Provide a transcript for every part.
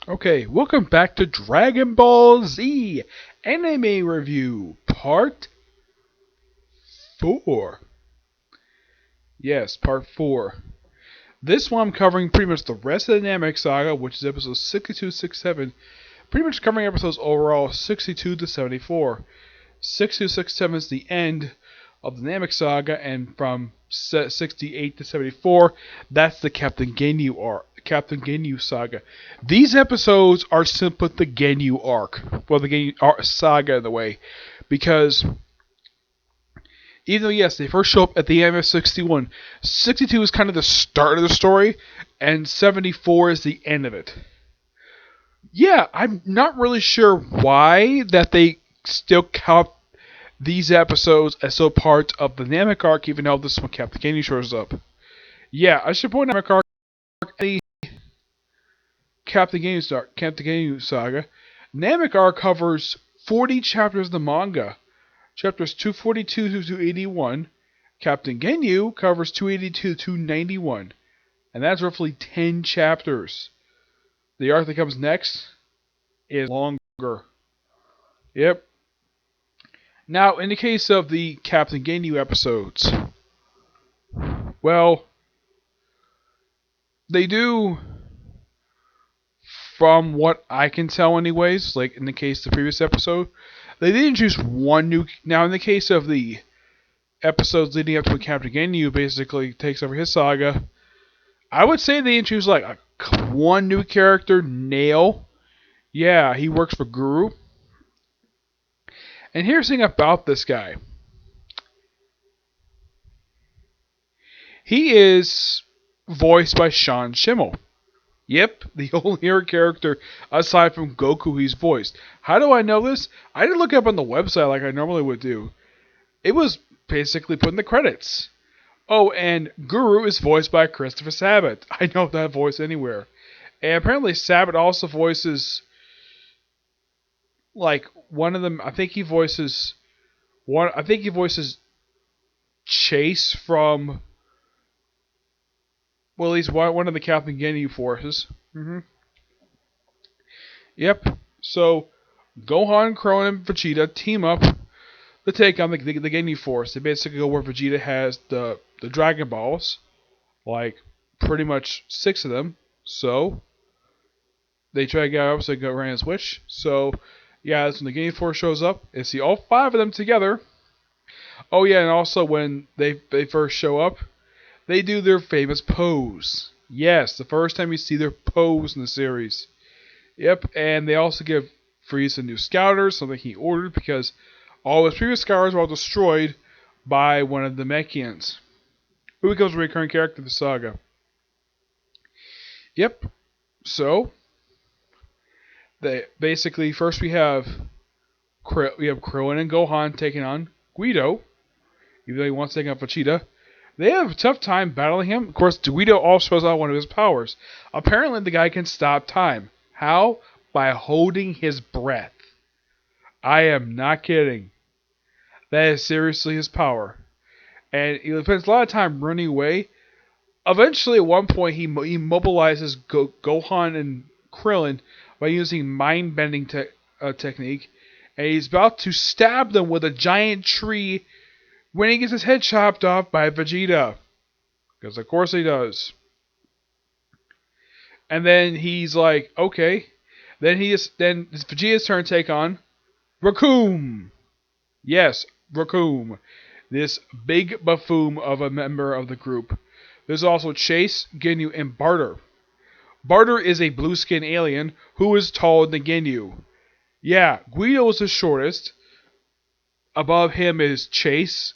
Okay, welcome back to Dragon Ball Z Anime Review Part 4. Yes, Part 4. This one I'm covering pretty much the rest of the Namek Saga, which is episodes 62 67. Pretty much covering episodes overall 62 to 74. 62 67 is the end of the Namek Saga, and from 68 to 74, that's the Captain Ginyu arc. Captain Ginyu saga. These episodes are simply the Ginyu arc. Well, the Ginyu saga in the way. Because even though, yes, they first show up at the end of 61, 62 is kind of the start of the story, and 74 is the end of it. Yeah, I'm not really sure why that they still count these episodes as so part of the Namek arc, even though this one Captain Ginyu shows up. Yeah, I should point out Namek arc, the Captain Ginyu saga. Namek arc covers 40 chapters of the manga. Chapters 242 to 281. Captain Ginyu covers 282 to 291. And that's roughly 10 chapters. The arc that comes next is longer. Yep. Now, in the case of the Captain Ginyu episodes, well, they do, from what I can tell anyways, like in the case of the previous episode, they did introduce one new... Now, in the case of the episodes leading up to when Captain Ginyu basically takes over his saga, I would say they introduced like one new character, Nail. Yeah, he works for Guru. And here's the thing about this guy. He is voiced by Sean Schimmel. Yep, the only hero character aside from Goku he's voiced. How do I know this? I didn't look up on the website like I normally would do. It was basically put in the credits. Oh, and Guru is voiced by Christopher Sabat. I know that voice anywhere. And apparently Sabat also voices like one of them. I think he voices Chase from, well, he's one of the Captain Ginyu forces. Yep. So Gohan, Krillin, and Vegeta team up to take on the Ginyu Force. They basically go where Vegeta has the Dragon Balls, like pretty much 6 of them. So they try to get up so they go around and switch. So yeah, that's when the Ginyu Force shows up. And see all 5 of them together. Oh yeah, and also when they first show up, they do their famous pose. Yes, the first time you see their pose in the series. Yep, and they also give Frieza new scouters, something he ordered because all his previous scouters were all destroyed by one of the Mechians, who becomes a recurring character in the saga. Yep, so they basically first we have Krillin and Gohan taking on Guido, even though he wants to take on Vegeta. They have a tough time battling him. Of course, Guido also shows out one of his powers. Apparently, the guy can stop time. How? By holding his breath. I am not kidding. That is seriously his power. And he spends a lot of time running away. Eventually, at one point, he mobilizes Gohan and Krillin by using mind-bending technique. And he's about to stab them with a giant tree when he gets his head chopped off by Vegeta. Because of course he does. And then he's like, okay. Then it's Vegeta's turn to take on Raccoon. Yes, Raccoon. This big buffoon of a member of the group. There's also Chase, Ginyu, and Barter. Barter is a blue-skinned alien who is taller than Ginyu. Yeah, Guido is the shortest. Above him is Chase.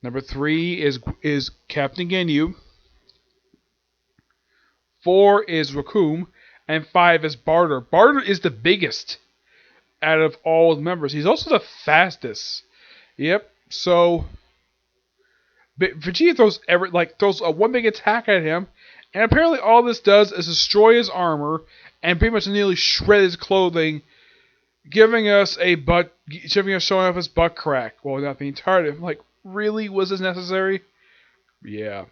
Number 3 is Captain Ginyu. 4 is Raccoon, and 5 is Barter. Barter is the biggest out of all the members. He's also the fastest. Yep. So Vegeta throws a one big attack at him, and apparently all this does is destroy his armor and pretty much nearly shred his clothing, showing off his butt crack. Well, not the entirety. I'm like, really? Was this necessary? Yeah.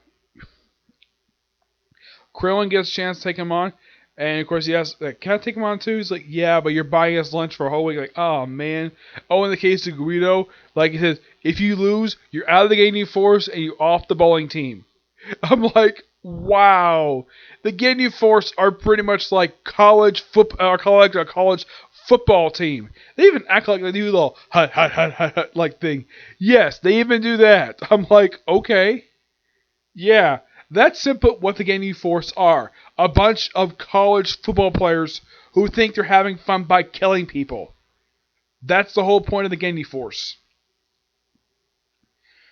Krillin gets a chance to take him on, And of course he asks, like, can I take him on too? He's like, yeah, but you're buying us lunch for a whole week. Like, oh man. Oh, in the case of Guido, like he says, if you lose, you're out of the Ginyu Force and you're off the bowling team. I'm like, wow. The Ginyu Force are pretty much like college football team. They even act like they do the little hut hut hut hut hut like thing. Yes, they even do that. I'm like, okay, yeah, that's simply what the Ginyu Force are. A bunch of college football players who think they're having fun by killing people. That's the whole point of the Ginyu Force.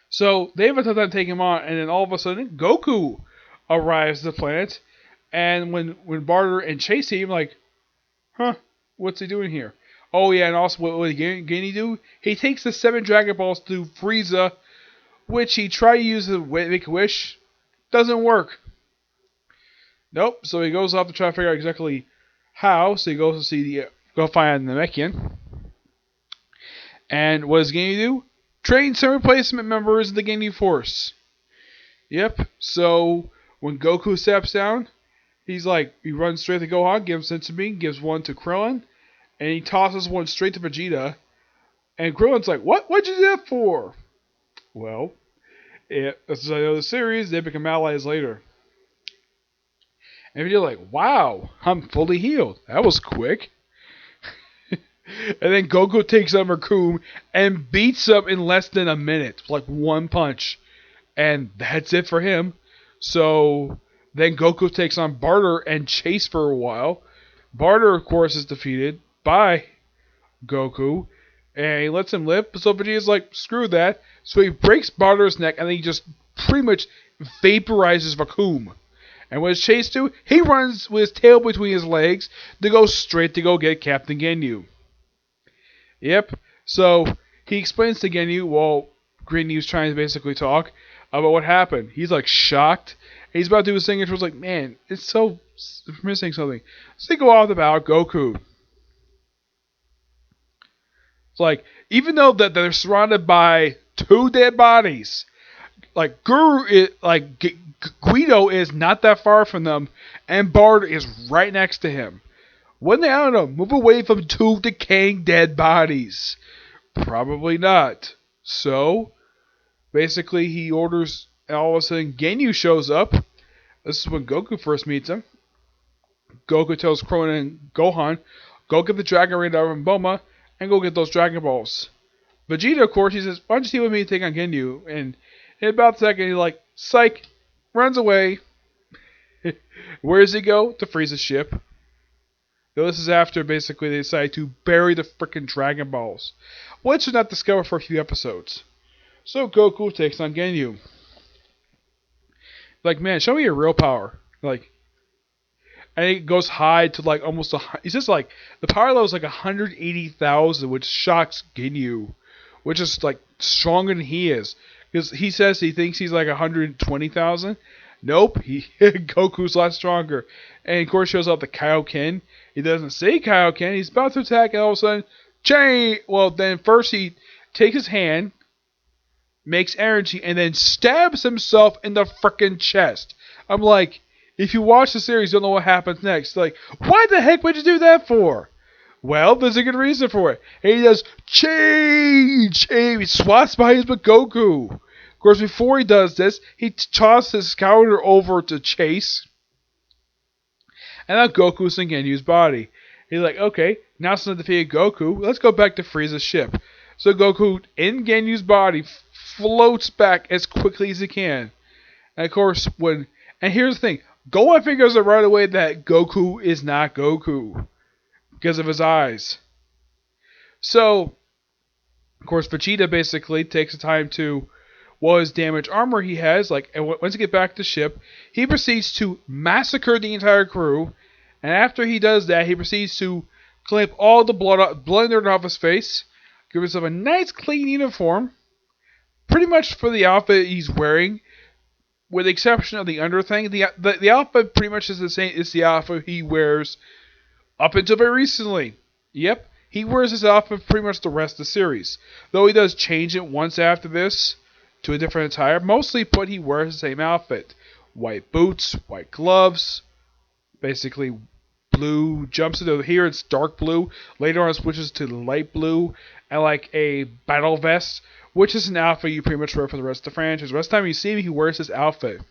So they have a tough time taking him on, and then all of a sudden, Goku arrives to the planet. And when Barter and Chase see him, like, huh, what's he doing here? Oh yeah, and also what did Ginyu do? He takes the 7 Dragon Balls to Frieza, which he tried to use to make a wish. Doesn't work. Nope. So he goes off to try to figure out exactly how. So he goes to see go find the Namekian. And what does Ginyu do? Train some replacement members of the Ginyu Force. Yep. So when Goku steps down, he's like, he runs straight to Gohan, gives Senzu gives one to Krillin, and he tosses one straight to Vegeta. And Krillin's like, what? What'd you do that for? Well, as I know the series, they become allies later. And you're like, wow, I'm fully healed. That was quick. And then Goku takes on Recoome and beats him in less than a minute. Like one punch. And that's it for him. So then Goku takes on Barter and Chase for a while. Barter, of course, is defeated by Goku. And he lets him live. So Vegeta's like, screw that. So he breaks Barter's neck and then he just pretty much vaporizes Recoome. And what does Chase do? He runs with his tail between his legs to go straight to go get Captain Ginyu. Yep. So he explains to Ginyu while Ginyu's trying to basically talk about what happened. He's like shocked. He's about to do his thing and was like, man, it's so missing something. So they go off about Goku. It's like, even though that they're surrounded by 2 dead bodies, like Guido is not that far from them, and Barter is right next to him. Wouldn't they, I don't know, move away from 2 decaying dead bodies? Probably not. So, basically he orders, and all of a sudden Ginyu shows up. This is when Goku first meets him. Goku tells Krillin and Gohan, go get the Dragon Ring out from Bulma, and go get those Dragon Balls. Vegeta, of course, he says, why don't you stay with me to take on Ginyu? And in about a second, he's like, psych, runs away. Where does he go? To Frieza's ship. Now, this is after, basically, they decide to bury the frickin' Dragon Balls, which was not discovered for a few episodes. So Goku takes on Ginyu. Like, man, show me your real power. Like, and it goes high to like almost he's just like, the power level is like 180,000, which shocks Ginyu, which is like stronger than he is. Because he says he thinks he's like 120,000. Nope, Goku's a lot stronger. And of course shows up the Kaioken. He doesn't say Kaioken. He's about to attack, and all of a sudden, chain. Well, then first he takes his hand, makes energy, and then stabs himself in the frickin' chest. I'm like, if you watch the series, you'll know what happens next. Like, why the heck would you do that for? Well, there's a good reason for it. And he does change. And he swaps bodies with Goku. Of course, before he does this, he tosses his counter over to Chase. And now Goku's in Ginyu's body. He's like, okay, now since I defeated Goku, let's go back to Frieza's ship. So Goku, in Ginyu's body, floats back as quickly as he can. And of course, and here's the thing. Gohan figures out right away that Goku is not Goku because of his eyes. So, of course, Vegeta basically takes the time to, his damaged armor he has, and once he gets back to the ship, he proceeds to massacre the entire crew. And after he does that, he proceeds to clean up all the blood dirt off his face, give himself a nice clean uniform, pretty much for the outfit he's wearing. With the exception of the under thing, the outfit pretty much is the same. It's the outfit he wears up until very recently. Yep, he wears this outfit pretty much the rest of the series. Though he does change it once after this to a different attire. Mostly, but he wears the same outfit: white boots, white gloves, basically blue jumps into here. It's dark blue. Later on, it switches to light blue and like a battle vest, which is an outfit you pretty much wear for the rest of the franchise. The rest of the time you see him, he wears this outfit.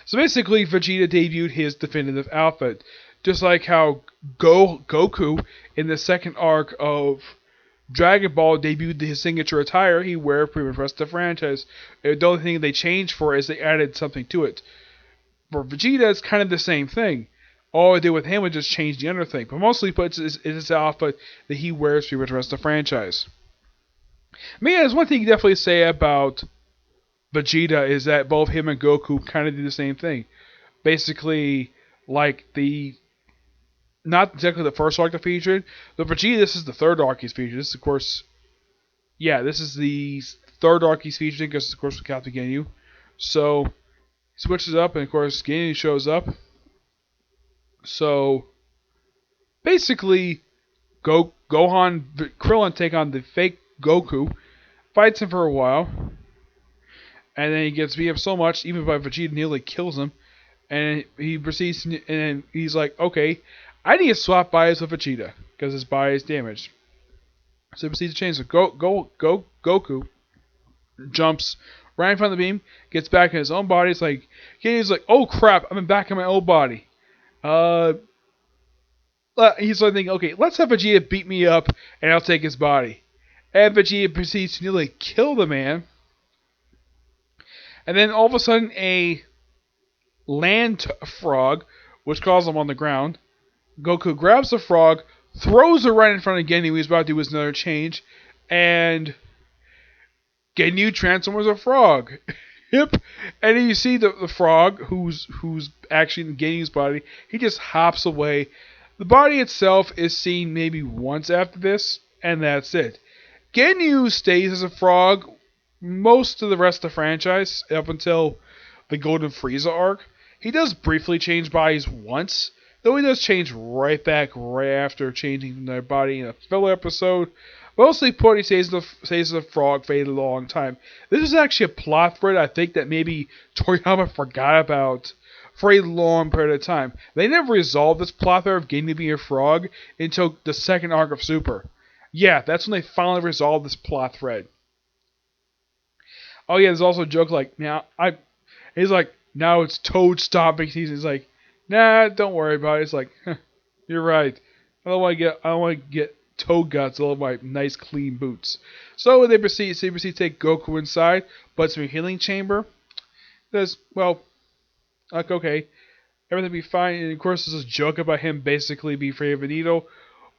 So basically, Vegeta debuted his definitive outfit, just like how Goku in the second arc of Dragon Ball debuted his signature attire. He wear pretty much the rest of the franchise. The only thing they changed for is they added something to it. For Vegeta, it's kind of the same thing. All I did with him was just change the other thing. But mostly it's his outfit that he wears for the rest of the franchise. I mean, there's one thing you definitely say about Vegeta is that both him and Goku kind of do the same thing. Basically, like not exactly the first arc they featured, but Vegeta, this is the third arc he's featured. This is, of course, this is the third arc he's featured because, of course, with Captain Ginyu. So, he switches up, and of course, Ginyu shows up. So, basically, Gohan, Krillin take on the fake Goku, fights him for a while, and then he gets beat up so much, even by Vegeta nearly kills him, and he proceeds, and he's like, okay, I need to swap bodies with Vegeta, because his body is damaged. So he proceeds to change, so Goku jumps right in front of the beam, gets back in his own body, it's like, he's like, oh crap, I'm back in my old body. He's like thinking, okay, let's have Vegeta beat me up, and I'll take his body. And Vegeta proceeds to nearly kill the man. And then all of a sudden, a land frog, which calls him on the ground, Goku grabs the frog, throws it right in front of Ginyu. He's about to do his another change, and Ginyu transforms a frog. Yep. And then you see the frog, who's actually in Ginyu's body. He just hops away. The body itself is seen maybe once after this, and that's it. Ginyu stays as a frog most of the rest of the franchise, up until the Golden Frieza arc. He does briefly change bodies once, though he does change right back right after changing their body in a filler episode. Mostly put, he stays as a frog for a long time. This is actually a plot thread I think that maybe Toriyama forgot about for a long period of time. They never resolved this plot thread of Ginyu being a frog until the second arc of Super. Yeah, that's when they finally resolved this plot thread. Oh yeah, there's also a joke like, he's like, now it's Toad stomping season. He's like, nah, don't worry about it. It's like, you're right. I don't want to get Toad guts all of my nice clean boots. So they proceed to take Goku inside, but some healing chamber. There's, well, like, okay, everything will be fine. And of course, there's a joke about him basically being afraid of a needle,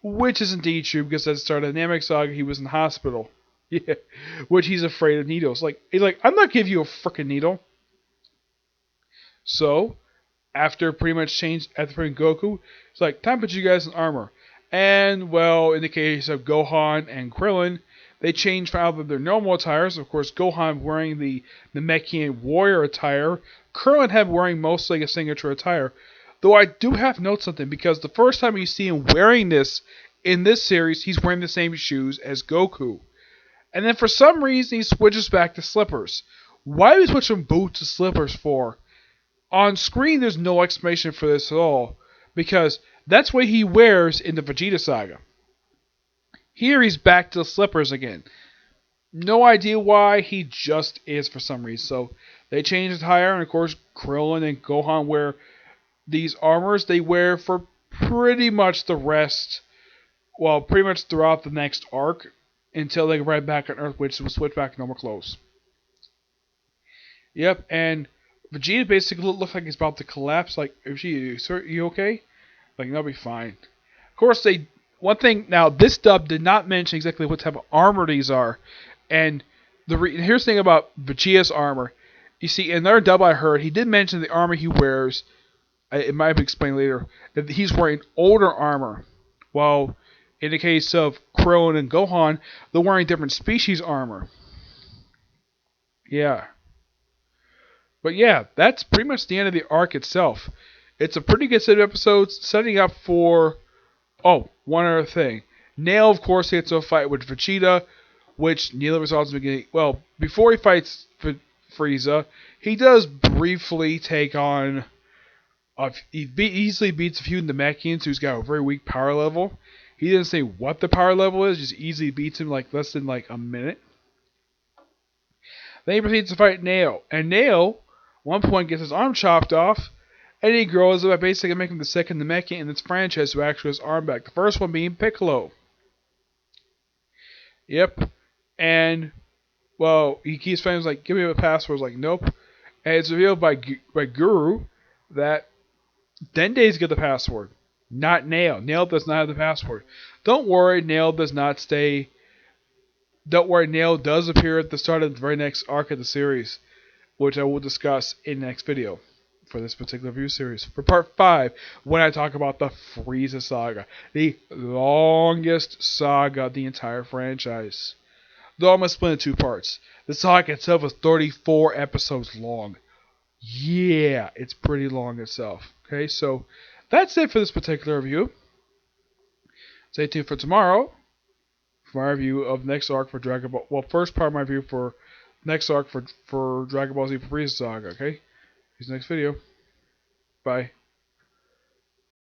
which is indeed true because at the start of the Namek Saga, he was in the hospital. Yeah, which he's afraid of needles. He's like, I'm not giving you a frickin' needle. So, after putting Goku, it's like, time to put you guys in armor. And, well, in the case of Gohan and Krillin, they changed out of their normal attires. Of course, Gohan wearing the Namekian warrior attire. Krillin had wearing mostly a signature attire. Though I do have to note something, because the first time you see him wearing this in this series, he's wearing the same shoes as Goku. And then for some reason, he switches back to slippers. Why did he switch from boots to slippers for? On screen, there's no explanation for this at all, because that's what he wears in the Vegeta Saga. Here, he's back to the slippers again. No idea why, he just is for some reason. So, they change the attire, and of course, Krillin and Gohan wear these armors they wear for pretty much the rest, well, pretty much throughout the next arc, until they get right back on Earth, which will switch back to normal clothes. Yep, and Vegeta basically looks like he's about to collapse. Like, sir, you okay? Like, that'll be fine. Of course, one thing, now, this dub did not mention exactly what type of armor these are. And here's the thing about Vegeta's armor. You see, in another dub I heard, he did mention the armor he wears, it might be explained later, that he's wearing older armor. While in the case of Krillin and Gohan, they're wearing different species armor. Yeah. But yeah, that's pretty much the end of the arc itself. It's a pretty good set of episodes, setting up for... Oh, one other thing. Nail, of course, gets a fight with Vegeta, which nearly resolves in the beginning. Well, before he fights Frieza, he does briefly take on Easily beats a few Namekians who's got a very weak power level. He didn't say what the power level is, just easily beats him like less than like a minute. Then he proceeds to fight Nail, and Nail, one point, gets his arm chopped off, and he grows up by basically making the second Namekian in this franchise who actually has his arm back. The first one being Piccolo. Yep. And, well, he keeps finding, like, give me a password. Like, nope. And it's revealed by Guru that Dende's got the password, not Nail. Nail does not have the password. Don't worry, Nail does not stay. Don't worry, Nail does appear at the start of the very next arc of the series, which I will discuss in the next video for this particular review series. For part 5, when I talk about the Frieza saga, the longest saga of the entire franchise. Though I'm going to split it in 2 parts. The saga itself is 34 episodes long. Yeah, it's pretty long itself. Okay, so that's it for this particular review. Stay tuned for tomorrow for my review of next arc for Dragon Ball. Well, first part of my review for next arc for Dragon Ball Z Frieza Saga. Okay, see you next video. Bye.